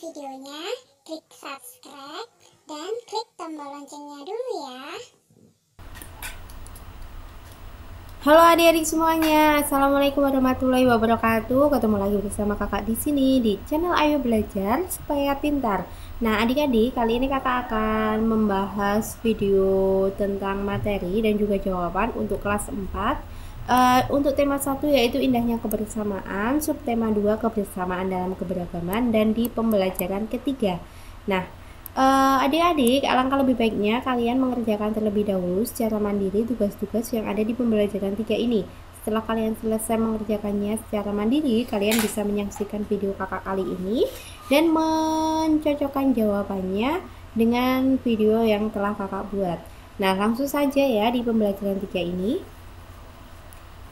videonya, klik subscribe, dan klik tombol loncengnya dulu ya. Halo adik-adik semuanya, assalamualaikum warahmatullahi wabarakatuh. Ketemu lagi bersama kakak di sini di channel Ayo Belajar Supaya Pintar. Nah adik-adik, kali ini kakak akan membahas video tentang materi dan juga jawaban untuk kelas 4. Untuk tema 1 yaitu indahnya kebersamaan, subtema 2 kebersamaan dalam keberagaman, dan di pembelajaran ketiga. Nah adik-adik, alangkah lebih baiknya kalian mengerjakan terlebih dahulu secara mandiri tugas-tugas yang ada di pembelajaran 3 ini. Setelah kalian selesai mengerjakannya secara mandiri, kalian bisa menyaksikan video kakak kali ini dan mencocokkan jawabannya dengan video yang telah kakak buat. Nah, langsung saja ya di pembelajaran 3 ini.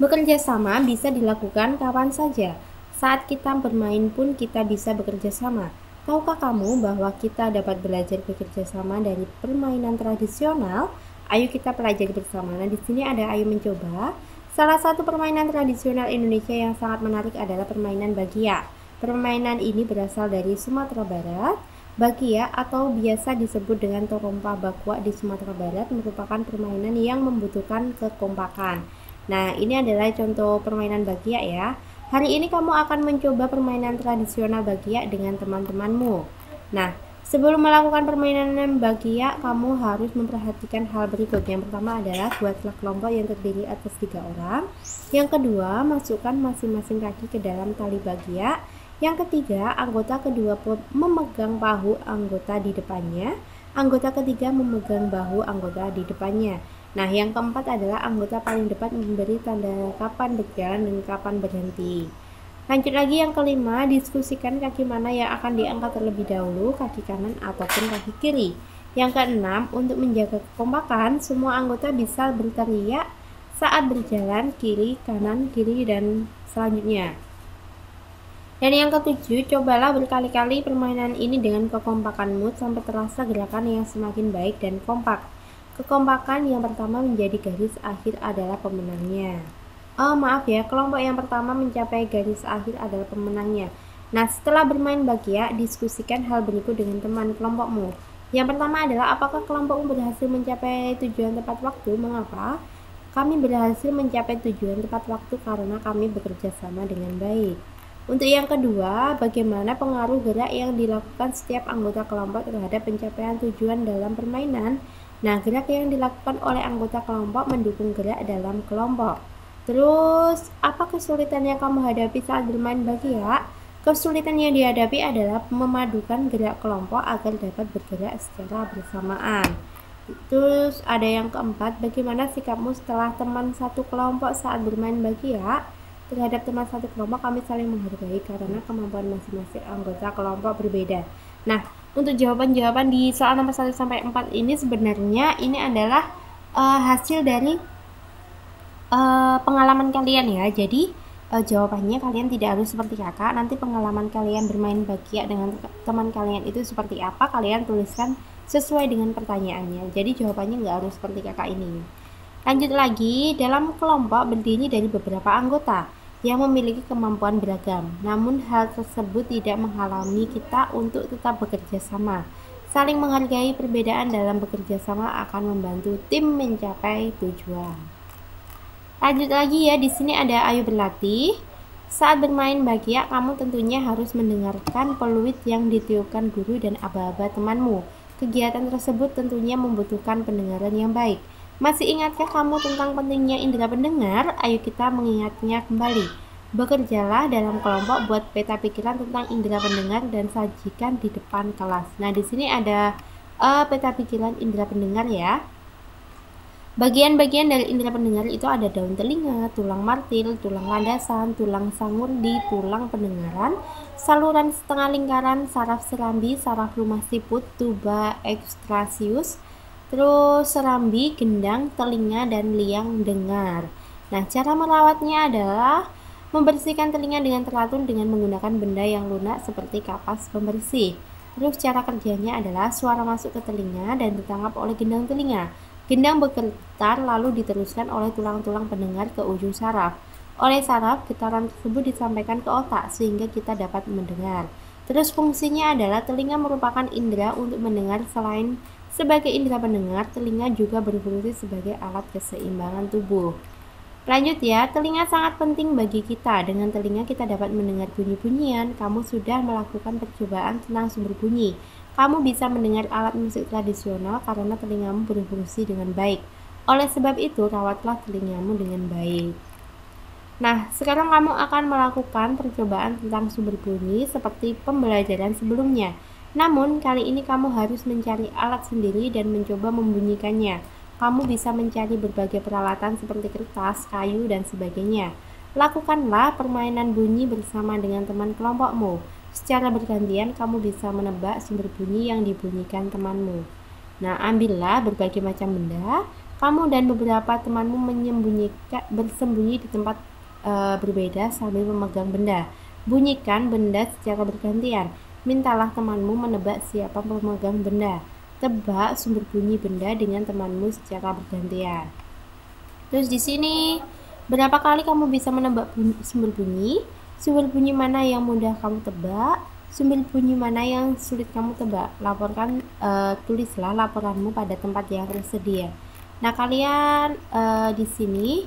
Bekerja sama bisa dilakukan kapan saja. Saat kita bermain pun kita bisa bekerja sama. Tahukah kamu bahwa kita dapat belajar bekerja sama dari permainan tradisional? Ayo kita pelajari bersama. Nah, di sini ada ayo mencoba. Salah satu permainan tradisional Indonesia yang sangat menarik adalah permainan bagia. Permainan ini berasal dari Sumatera Barat. Bagia atau biasa disebut dengan torompa bakwa di Sumatera Barat merupakan permainan yang membutuhkan kekompakan. Nah, ini adalah contoh permainan bagia ya. Hari ini kamu akan mencoba permainan tradisional bagia dengan teman-temanmu. Nah, sebelum melakukan permainan bagia, kamu harus memperhatikan hal berikut. Yang pertama adalah buatlah kelompok yang terdiri atas 3 orang. Yang kedua, masukkan masing-masing kaki ke dalam tali bagia. Yang ketiga, anggota kedua memegang bahu anggota di depannya. Anggota ketiga memegang bahu anggota di depannya. Nah, yang keempat adalah anggota paling depan memberi tanda kapan berjalan dan kapan berhenti. Lanjut lagi yang kelima, diskusikan kaki mana yang akan diangkat terlebih dahulu, kaki kanan ataupun kaki kiri. Yang keenam, untuk menjaga kekompakan, semua anggota bisa berteriak saat berjalan kiri, kanan, kiri, dan selanjutnya. Dan yang ketujuh, cobalah berkali-kali permainan ini dengan kekompakanmu sampai terasa gerakan yang semakin baik dan kompak. Kekompakan yang pertama menjadi garis akhir adalah pemenangnya. Maaf ya, kelompok yang pertama mencapai garis akhir adalah pemenangnya. Nah, setelah bermain bagia, diskusikan hal berikut dengan teman kelompokmu. Yang pertama adalah apakah kelompokmu berhasil mencapai tujuan tepat waktu? Mengapa? Kami berhasil mencapai tujuan tepat waktu karena kami bekerja sama dengan baik. Untuk yang kedua, bagaimana pengaruh gerak yang dilakukan setiap anggota kelompok terhadap pencapaian tujuan dalam permainan? Nah, gerak yang dilakukan oleh anggota kelompok mendukung gerak dalam kelompok. Terus, apa kesulitan yang kamu hadapi saat bermain bagia? Kesulitan yang dihadapi adalah memadukan gerak kelompok agar dapat bergerak secara bersamaan. Terus, ada yang keempat, bagaimana sikapmu setelah teman satu kelompok saat bermain bagia? Terhadap teman satu kelompok, kami saling menghargai karena kemampuan masing-masing anggota kelompok berbeda. Nah, untuk jawaban-jawaban di soal nomor 1 sampai 4 ini sebenarnya ini adalah hasil dari pengalaman kalian ya. Jadi jawabannya kalian tidak harus seperti kakak. Nanti pengalaman kalian bermain bagia dengan teman kalian itu seperti apa, kalian tuliskan sesuai dengan pertanyaannya. Jadi jawabannya nggak harus seperti kakak ini. Lanjut lagi, dalam kelompok berdiri dari beberapa anggota yang memiliki kemampuan beragam. Namun hal tersebut tidak menghalangi kita untuk tetap bekerja sama. Saling menghargai perbedaan dalam bekerja sama akan membantu tim mencapai tujuan. Lanjut lagi ya, di sini ada ayo berlatih. Saat bermain bagia, kamu tentunya harus mendengarkan peluit yang ditiupkan guru dan aba-aba temanmu. Kegiatan tersebut tentunya membutuhkan pendengaran yang baik. Masih ingatkah kamu tentang pentingnya indera pendengar? Ayo kita mengingatnya kembali. Bekerjalah dalam kelompok, buat peta pikiran tentang indera pendengar dan sajikan di depan kelas. Nah, di sini ada peta pikiran indera pendengar ya. Bagian-bagian dari indera pendengar itu ada daun telinga, tulang martil, tulang landasan, tulang sangur di tulang pendengaran, saluran setengah lingkaran, saraf serambi, saraf rumah siput, tuba ekstrasius, terus serambi, gendang, telinga, dan liang dengar. Nah, cara merawatnya adalah membersihkan telinga dengan teratur dengan menggunakan benda yang lunak seperti kapas pembersih. Terus cara kerjanya adalah suara masuk ke telinga dan ditangkap oleh gendang telinga. Gendang bergetar lalu diteruskan oleh tulang-tulang pendengar ke ujung saraf. Oleh saraf, getaran tersebut disampaikan ke otak sehingga kita dapat mendengar. Terus fungsinya adalah telinga merupakan indera untuk mendengar. Selain sebagai indera pendengar, telinga juga berfungsi sebagai alat keseimbangan tubuh. Lanjut ya, telinga sangat penting bagi kita. Dengan telinga kita dapat mendengar bunyi-bunyian. Kamu sudah melakukan percobaan tentang sumber bunyi. Kamu bisa mendengar alat musik tradisional karena telingamu berfungsi dengan baik. Oleh sebab itu, rawatlah telingamu dengan baik. Nah, sekarang kamu akan melakukan percobaan tentang sumber bunyi seperti pembelajaran sebelumnya. Namun, kali ini kamu harus mencari alat sendiri dan mencoba membunyikannya. Kamu bisa mencari berbagai peralatan seperti kertas, kayu, dan sebagainya. Lakukanlah permainan bunyi bersama dengan teman kelompokmu. Secara bergantian, kamu bisa menebak sumber bunyi yang dibunyikan temanmu. Nah, ambillah berbagai macam benda. Kamu dan beberapa temanmu bersembunyi di tempat berbeda sambil memegang benda. Bunyikan benda secara bergantian. Mintalah temanmu menebak siapa pemegang benda. Tebak sumber bunyi benda dengan temanmu secara bergantian. Terus di sini, berapa kali kamu bisa menebak sumber bunyi? Sumber bunyi mana yang mudah kamu tebak? Sumber bunyi mana yang sulit kamu tebak? Tulislah laporanmu pada tempat yang tersedia. Nah, kalian di sini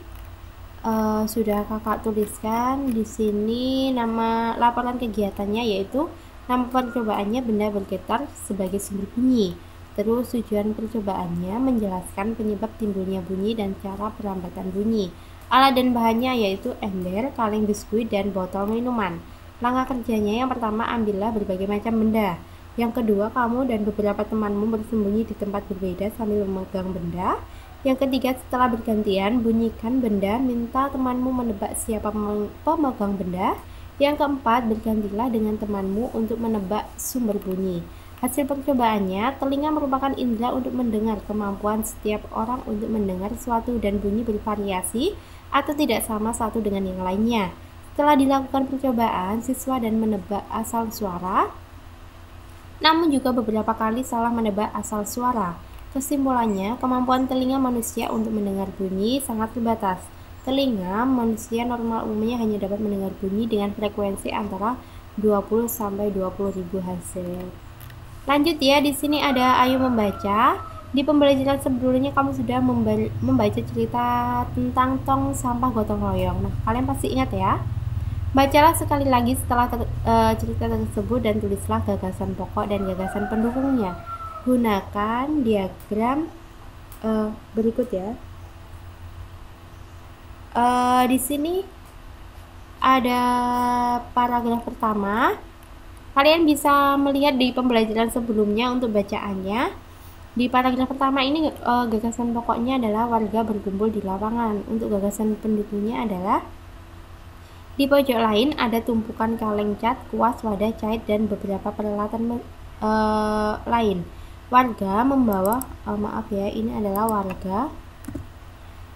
sudah kakak tuliskan di sini nama laporan kegiatannya, yaitu nama percobaannya benda bergetar sebagai sumber bunyi. Terus tujuan percobaannya menjelaskan penyebab timbulnya bunyi dan cara perambatan bunyi. Alat dan bahannya yaitu ember, kaleng biskuit, dan botol minuman. Langkah kerjanya yang pertama, ambillah berbagai macam benda. Yang kedua, kamu dan beberapa temanmu bersembunyi di tempat berbeda sambil memegang benda. Yang ketiga, setelah bergantian, bunyikan benda, minta temanmu menebak siapa pemegang benda. Yang keempat, bergantilah dengan temanmu untuk menebak sumber bunyi. Hasil percobaannya, telinga merupakan indera untuk mendengar. Kemampuan setiap orang untuk mendengar suatu dan bunyi bervariasi atau tidak sama satu dengan yang lainnya. Setelah dilakukan percobaan, siswa dan menebak asal suara, namun juga beberapa kali salah menebak asal suara. Kesimpulannya, kemampuan telinga manusia untuk mendengar bunyi sangat terbatas. Telinga manusia normal umumnya hanya dapat mendengar bunyi dengan frekuensi antara 20 sampai 20 ribu Hz. Lanjut ya, di sini ada ayo membaca. Di pembelajaran sebelumnya kamu sudah membaca cerita tentang tong sampah gotong royong. Nah, kalian pasti ingat ya. Bacalah sekali lagi setelah cerita tersebut dan tulislah gagasan pokok dan gagasan pendukungnya. Gunakan diagram berikut ya. Di sini ada paragraf pertama. Kalian bisa melihat di pembelajaran sebelumnya untuk bacaannya. Di paragraf pertama ini gagasan pokoknya adalah warga berkumpul di lapangan. Untuk gagasan pendukungnya adalah di pojok lain ada tumpukan kaleng cat, kuas, wadah, cait, dan beberapa peralatan lain. Warga membawa, ini adalah warga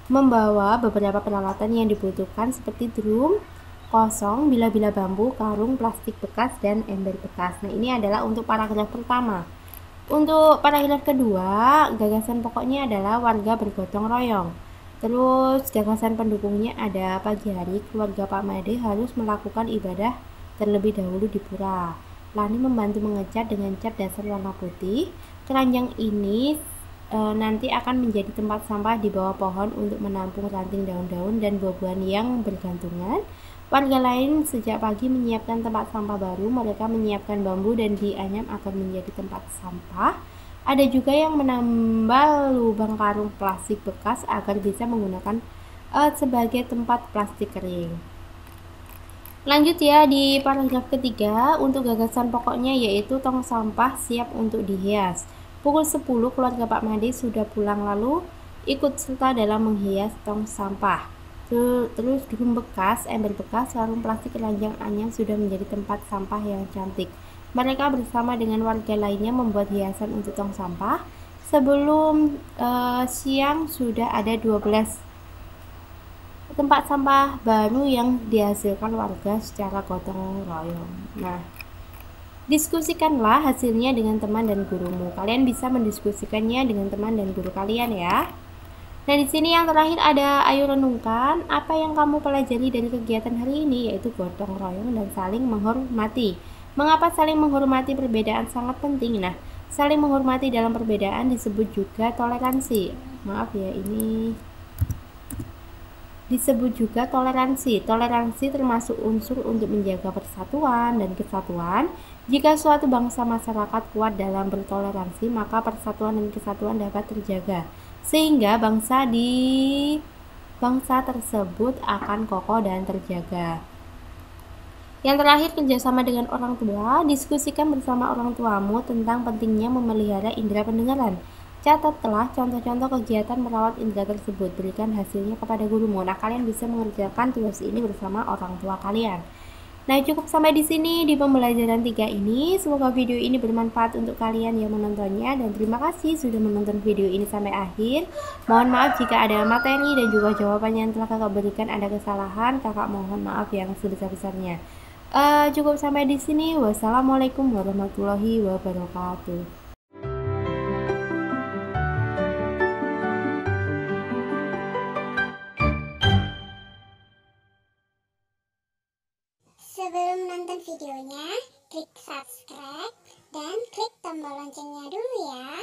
membawa beberapa peralatan yang dibutuhkan seperti drum kosong, bila-bila bambu, karung, plastik bekas, dan ember bekas. Nah, ini adalah untuk paragraf pertama. Untuk paragraf kedua, gagasan pokoknya adalah warga bergotong royong. Terus gagasan pendukungnya ada pagi hari keluarga Pak Made harus melakukan ibadah terlebih dahulu di pura. Lani membantu mengecat dengan cat dasar warna putih. Keranjang ini nanti akan menjadi tempat sampah di bawah pohon untuk menampung ranting daun-daun dan buah-buahan yang bergantungan. Warga lain sejak pagi menyiapkan tempat sampah baru. Mereka menyiapkan bambu dan dianyam akan menjadi tempat sampah. Ada juga yang menambal lubang karung plastik bekas agar bisa menggunakan sebagai tempat plastik kering. Lanjut ya, di paragraf ketiga untuk gagasan pokoknya yaitu tong sampah siap untuk dihias. Pukul 10 keluarga Pak Made sudah pulang lalu ikut serta dalam menghias tong sampah. Terus drum bekas, ember bekas, karung plastik, keranjang anyam sudah menjadi tempat sampah yang cantik. Mereka bersama dengan warga lainnya membuat hiasan untuk tong sampah. Sebelum siang sudah ada 12 tempat sampah baru yang dihasilkan warga secara gotong royong. Nah, diskusikanlah hasilnya dengan teman dan gurumu. Kalian bisa mendiskusikannya dengan teman dan guru kalian ya. Nah, di sini yang terakhir ada ayo renungkan apa yang kamu pelajari dari kegiatan hari ini, yaitu gotong royong dan saling menghormati. Mengapa saling menghormati perbedaan sangat penting? Nah, saling menghormati dalam perbedaan disebut juga toleransi. Maaf ya, ini disebut juga toleransi. Toleransi termasuk unsur untuk menjaga persatuan dan kesatuan. Jika suatu bangsa masyarakat kuat dalam bertoleransi, maka persatuan dan kesatuan dapat terjaga, sehingga bangsa tersebut akan kokoh dan terjaga. Yang terakhir, kerjasama dengan orang tua. Diskusikan bersama orang tuamu tentang pentingnya memelihara indera pendengaran. Catatlah contoh-contoh kegiatan merawat indera tersebut. Berikan hasilnya kepada gurumu. Nah, kalian bisa mengerjakan tugas ini bersama orang tua kalian. Nah, cukup sampai di sini di pembelajaran 3 ini. Semoga video ini bermanfaat untuk kalian yang menontonnya, dan terima kasih sudah menonton video ini sampai akhir. Mohon maaf jika ada materi dan juga jawabannya yang telah kakak berikan ada kesalahan. Kakak mohon maaf yang sebesar-besarnya. Cukup sampai di sini. Wassalamualaikum warahmatullahi wabarakatuh. Sebelum nonton videonya, klik subscribe dan klik tombol loncengnya dulu ya.